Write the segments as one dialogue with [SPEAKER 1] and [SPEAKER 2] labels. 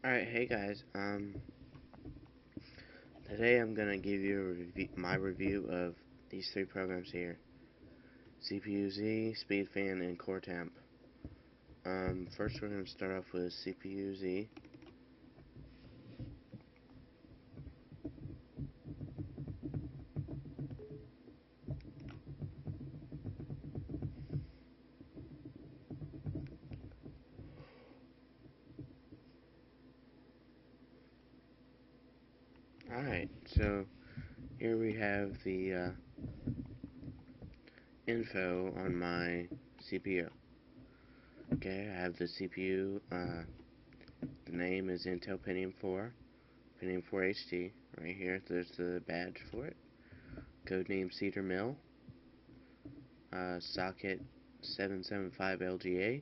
[SPEAKER 1] Alright, hey guys, today I'm gonna give you my review of these three programs here. CPU-Z, SpeedFan, and Core Temp. First we're gonna start off with CPU-Z. Alright, so here we have the info on my CPU. Okay, I have the CPU, the name is Intel Pentium 4, Pentium 4 HD. Right here, there's the badge for it. Codename Cedar Mill. Socket 775 LGA.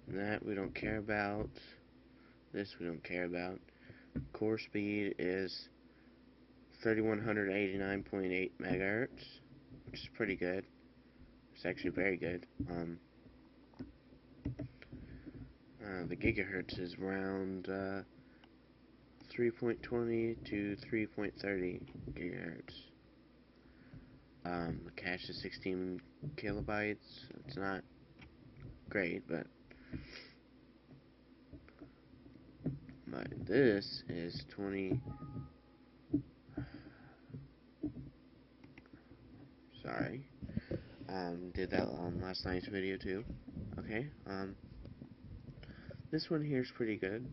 [SPEAKER 1] That we don't care about. This we don't care about. Core speed is 3189.8 megahertz, which is pretty good. It's actually very good. The gigahertz is around 3.20 to 3.30 gigahertz. The cache is 16 kilobytes. It's not great, but this is 20. Sorry. Did that on last night's video too. Okay. This one here is pretty good.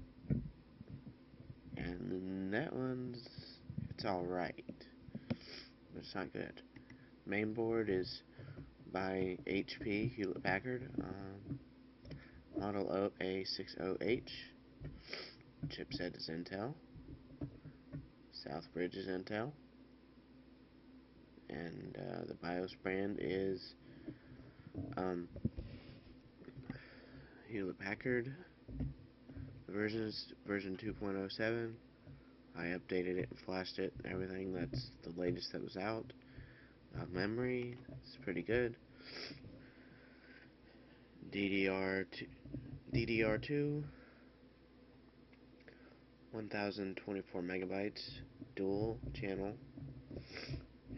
[SPEAKER 1] And that one's, it's alright. But it's not good. Mainboard is by HP, Hewlett Packard. Model A60H. Chipset is Intel. Southbridge is Intel. And the BIOS brand is Hewlett Packard. The version is version 2.07. I updated it and flashed it and everything. That's the latest that was out. Memory, it's pretty good. DDR2, 1024 megabytes, dual channel,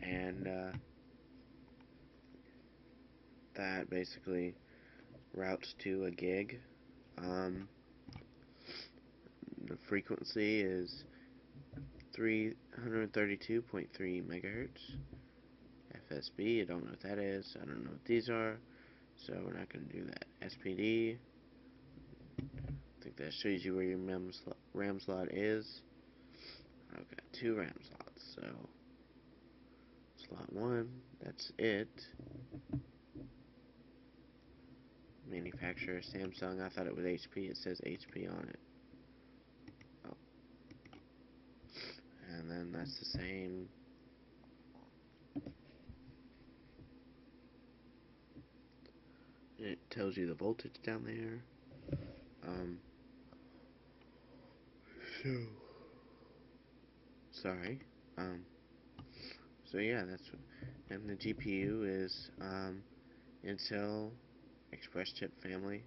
[SPEAKER 1] and that basically routes to a gig. The frequency is 332.3 megahertz. FSB, I don't know what that is. I don't know what these are, so we're not going to do that. SPD, I think that shows you where your RAM slot is. I've got two RAM slots, so slot 1, that's it. Manufacturer Samsung, I thought it was HP, it says HP on it. Oh. And then that's the same. It tells you the voltage down there. So sorry. So yeah, that's, and the GPU is Intel Express Chip family.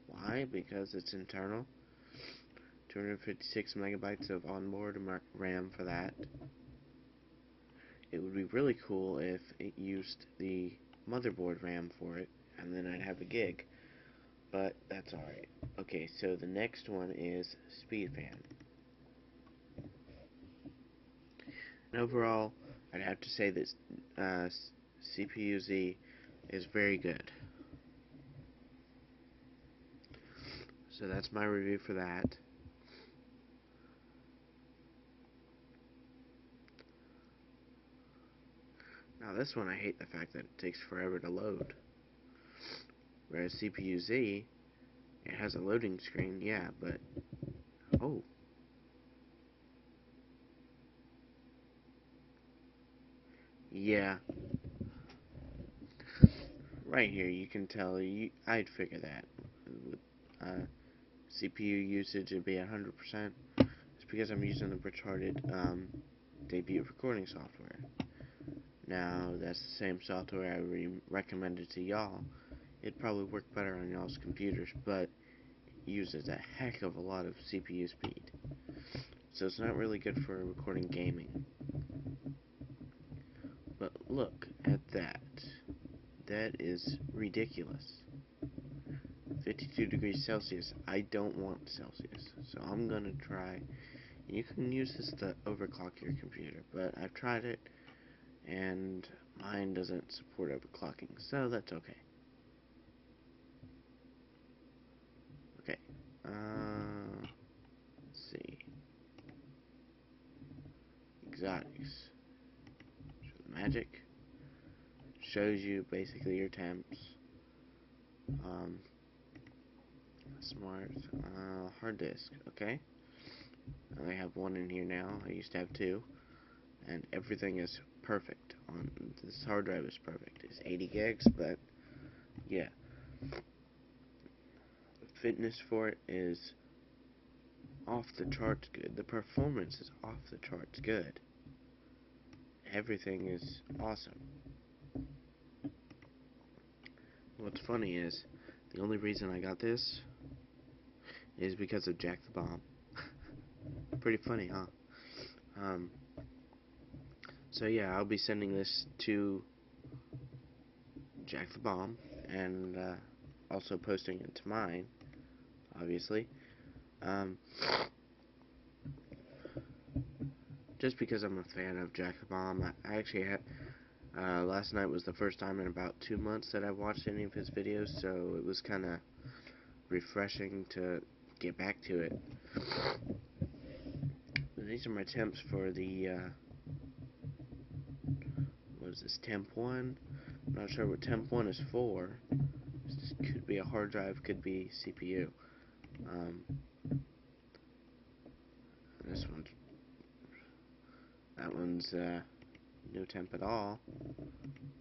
[SPEAKER 1] Why? Because it's internal. 256 megabytes of onboard RAM for that. It would be really cool if it used the motherboard RAM for it, and then I'd have a gig. But that's alright. Okay, so the next one is SpeedFan. And overall, I'd have to say that CPU-Z is very good. So that's my review for that. Now this one, I hate the fact that it takes forever to load. Whereas CPU-Z, it has a loading screen, yeah, but... Oh. Yeah. Right here, you can tell, I'd figure that. CPU usage would be 100%. It's because I'm using the retarded debut recording software. Now, that's the same software I recommended to y'all. It'd probably work better on y'all's computers, but uses a heck of a lot of CPU speed. So it's not really good for recording gaming. But look at that. That is ridiculous. 52 degrees Celsius. I don't want Celsius. So I'm gonna try. You can use this to overclock your computer, but I've tried it and mine doesn't support overclocking, so that's okay. Okay. Let's see. Exotics. Show the magic. Shows you basically your temps. Smart. Hard disk. Okay. I only have one in here now. I used to have two. And everything is perfect. On this hard drive is perfect. It's 80 gigs, but yeah. The fitness for it is off the charts good. The performance is off the charts good. Everything is awesome. What's funny is the only reason I got this is because of Jack the Bomb. Pretty funny, huh? So yeah, I'll be sending this to Jack the Bomb and also posting it to mine, obviously. Just because I'm a fan of Jack the Bomb. I actually had last night was the first time in about 2 months that I watched any of his videos, so it was kind of refreshing to get back to it. These are my temps for the what is this, temp 1? I'm not sure what temp 1 is for. This could be a hard drive, could be CPU. This one's, that one's no temp at all,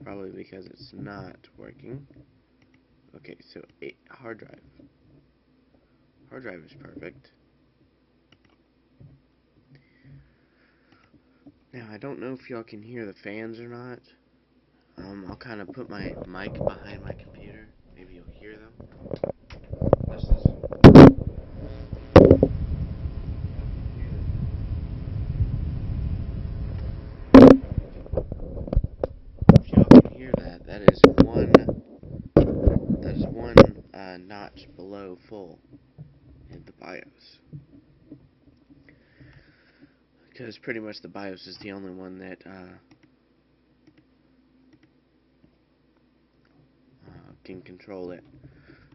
[SPEAKER 1] probably because it's not working. Okay, so hard drive. Hard drive is perfect. Now, I don't know if y'all can hear the fans or not. I'll kind of put my mic behind my computer. Maybe you'll hear them. This is... If y'all can hear that, that is one notch below full in the BIOS. Because pretty much the BIOS is the only one that can control it.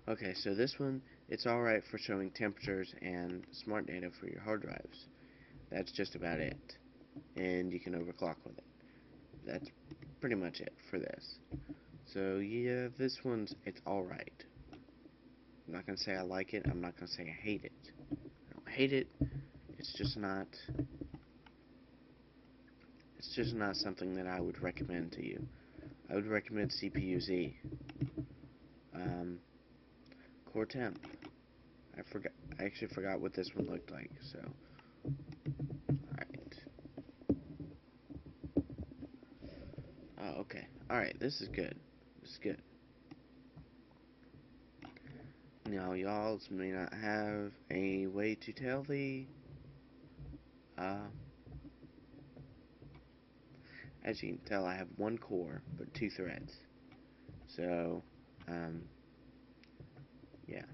[SPEAKER 1] Okay, so this one, it's alright for showing temperatures and smart data for your hard drives. That's just about it. And you can overclock with it. That's pretty much it for this. So yeah, this one's, it's alright. I'm not gonna say I like it, I'm not gonna say I hate it. I don't hate it, it's just not something that I would recommend to you. I would recommend CPU-Z. Core temp. I actually forgot what this one looked like, so alright. Oh, okay. Alright, this is good. This is good. Now, y'all may not have a way to tell as you can tell, I have one core, but 2 threads. So, yeah.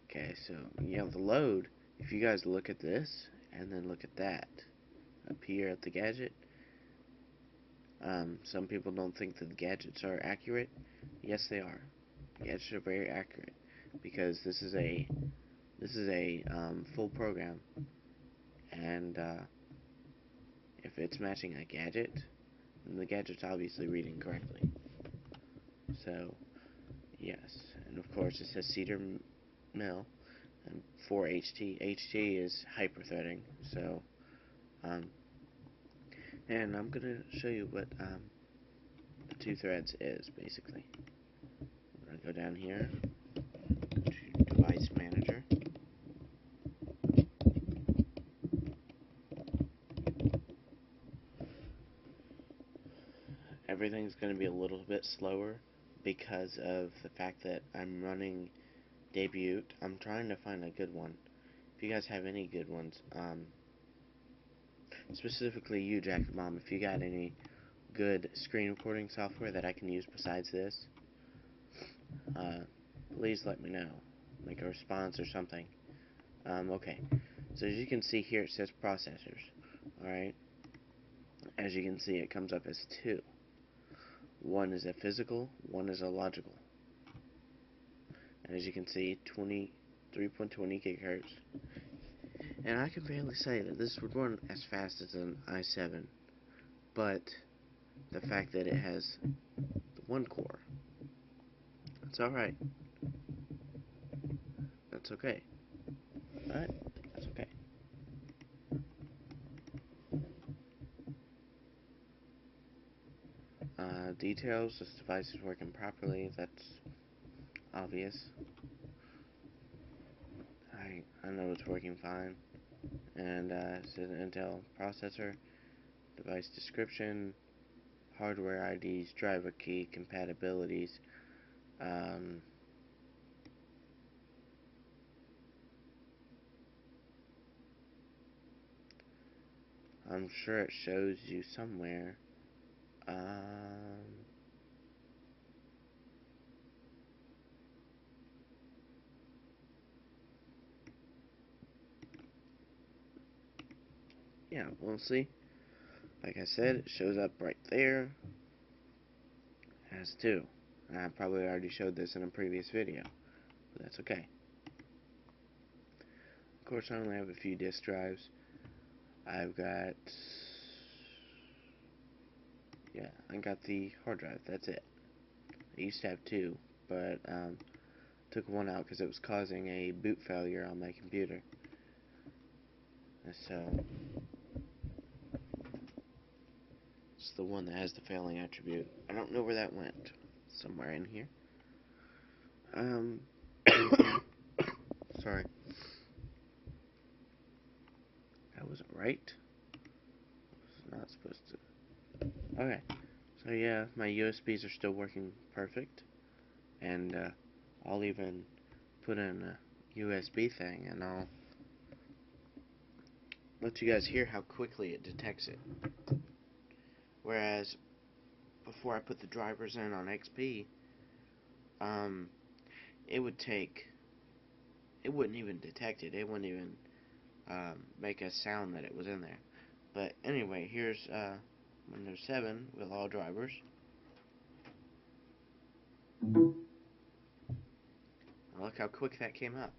[SPEAKER 1] Okay, so, yeah, the load, if you guys look at this, and then look at that, up here at the gadget, some people don't think that the gadgets are accurate. Yes, they are. The gadgets are very accurate, because this is a full program, and, if it's matching a gadget, then the gadget's obviously reading correctly. So, yes, and of course it says Cedar Mill, and 4HT. HT is hyperthreading, so, and I'm gonna show you what, the 2 threads is, basically. I'm gonna go down here to Device Manager. Everything's gonna be a little bit slower because of the fact that I'm running debut. I'm trying to find a good one. If you guys have any good ones, specifically you, jakthebomb, if you got any good screen recording software that I can use besides this, please let me know. Make a response or something. Okay. So as you can see here, it says processors. Alright. As you can see, it comes up as two. One is a physical, one is a logical. And as you can see, 3.20 gigahertz. And I can barely say that this would run as fast as an i7, but the fact that it has the one core, it's alright. That's okay. Alright? That's okay. Details, this device is working properly, that's obvious. I know it's working fine. And it's an Intel processor, device description, hardware IDs, driver key, compatibilities. I'm sure it shows you somewhere. Yeah, we'll see. Like I said, it shows up right there. It has two. And I probably already showed this in a previous video, but that's okay. Of course, I only have a few disk drives. I've got, yeah, I got the hard drive. That's it. I used to have two, but took one out because it was causing a boot failure on my computer. So it's the one that has the failing attribute. I don't know where that went. Somewhere in here. Sorry. That wasn't right. It's not supposed to. Okay. So yeah, my USBs are still working perfect. And I'll even put in a USB thing and I'll let you guys hear how quickly it detects it. Whereas before I put the drivers in on XP, it would take, it wouldn't even detect it. It wouldn't even make a sound that it was in there. But anyway, here's Windows 7 with all drivers. Look how quick that came up.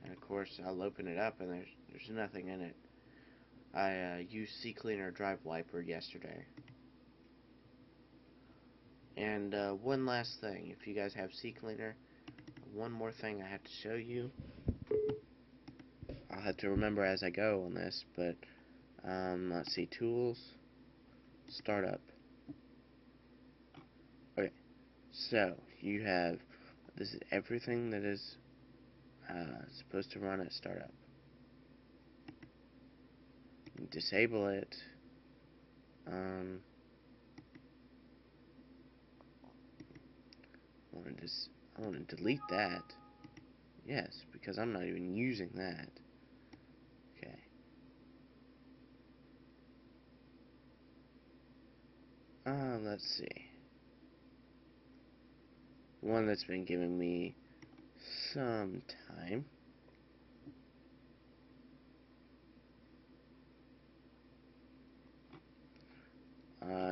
[SPEAKER 1] And of course, I'll open it up and there's nothing in it. I used CCleaner Drive Wiper yesterday. And one last thing, if you guys have CCleaner, one more thing I have to show you. I'll have to remember as I go on this, but let's see, tools, startup. Okay, so you have, this is everything that is supposed to run at startup. Disable it. I want to delete that. Yes, because I'm not even using that. Okay. Let's see. One that's been giving me some time.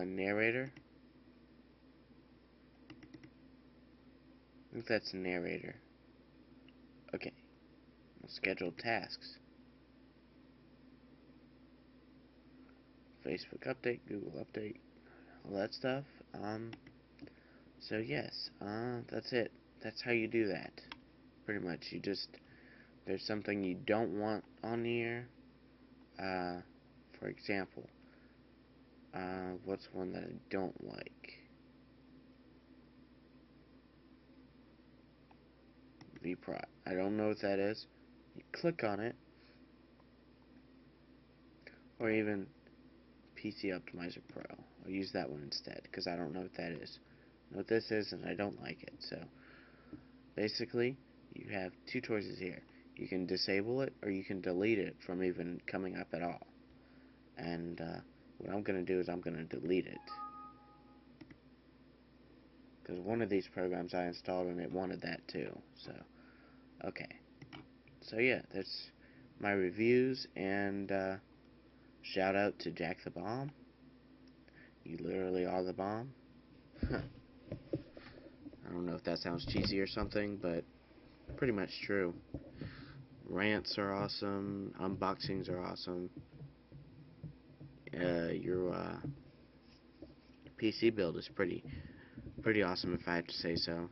[SPEAKER 1] Narrator. I think that's narrator. Okay. Scheduled tasks. Facebook update, Google update, all that stuff. So yes, that's it. That's how you do that. Pretty much, you just, there's something you don't want on here. For example, what's one that I don't like? vprot. I don't know what that is. You click on it, or even PC Optimizer Pro. I'll use that one instead, because I don't know what that is. I know what this is, and I don't like it, so basically, you have two choices here. You can disable it, or you can delete it from even coming up at all. And what I'm going to do is I'm going to delete it. Because one of these programs I installed and it wanted that too. So, okay. So yeah, that's my reviews, and shout out to Jack the Bomb. You literally are the bomb. I don't know if that sounds cheesy or something, but pretty much true. Rants are awesome. Unboxings are awesome. Your PC build is pretty awesome, if I have to say so.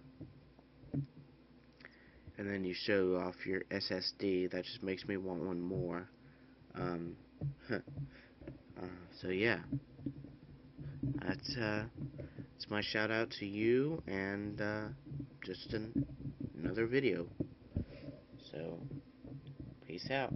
[SPEAKER 1] And then you show off your SSD. That just makes me want one more. Um, so yeah, that's my shout out to you, and just another video. So peace out.